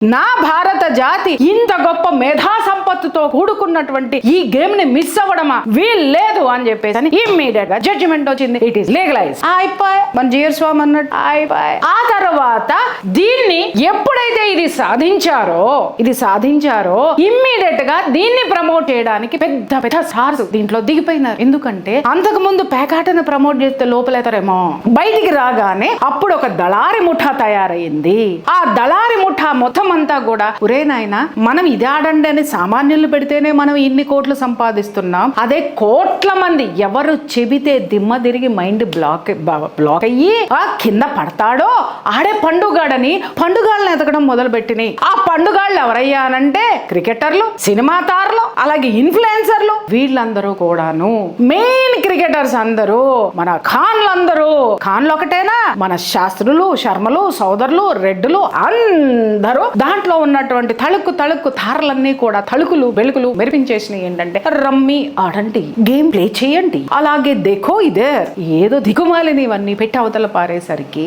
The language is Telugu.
నా భారత జాతి ఇంత గొప్ప మేధా సంపత్తుతో కూడుకున్నటువంటి ఈ గేమ్ ని మిస్ అవ్వడమా వీల్లేదు అని చెప్పేసి ఇమ్మీడియట్ గా జడ్జిమెంట్ వచ్చింది. ఇట్ ఈస్ లీగలైజ్ అయిపోయి మన జిఆర్ స్వామి అన్నట్టు అయిపోయి. ఆ తర్వాత దీన్ని ఎప్పుడైతే ఇది సాధించారో ఇమ్మీడియట్ గా దీన్ని ప్రమోట్ చేయడానికి పెద్ద పెద్ద సార్స్ దీంట్లో దిగిపోయినారు. ఎందుకంటే అంతకు ముందు పేకాటను ప్రమోట్ చేస్తే లోపలేతారేమో, బయటికి రాగానే అప్పుడు ఒక దళారి ముఠా తయారైంది. ఆ దళారి ముఠా మొత్తం అంతా కూడా ఒరే నాయనా మనం ఇది ఆడండి అని సామాన్యులు పెడితేనే మనం ఇన్ని కోట్లు సంపాదిస్తున్నాం, అదే కోట్ల మంది ఎవరు చెబితే దిమ్మ తిరిగి మైండ్ బ్లాక్ అయ్యి ఆ కింద పడతాడో ఆడే పండుగాడని పండుగాళ్ళని ఎతకడం మొదలు పెట్టినాయి. ఆ పండుగాళ్ళు ఎవరయ్యా అనంటే క్రికెటర్లు, సినిమా తారలు, అలాగే ఇన్ఫ్లుయెన్సర్లు, వీళ్ళందరూ కూడాను మెయిన్ క్రికెటర్స్ అందరూ మన ఖాన్లందరూ. ఖాన్లు ఒకటేనా, మన శాస్త్రులు, శర్మలు, సోదరులు, రెడ్డులు అందరూ దాంట్లో ఉన్నటువంటి తళుక్కు తారలన్నీ కూడా తళుకులు వెలుగులు మెరిపించేసినవి. ఏంటంటే రమ్మి ఆడండి, గేమ్ ప్లే చేయండి, అలాగే దేఖో ఇదే ఏదో దిగుమాలిని ఇవన్నీ పెట్టి అవతల పారేసరికి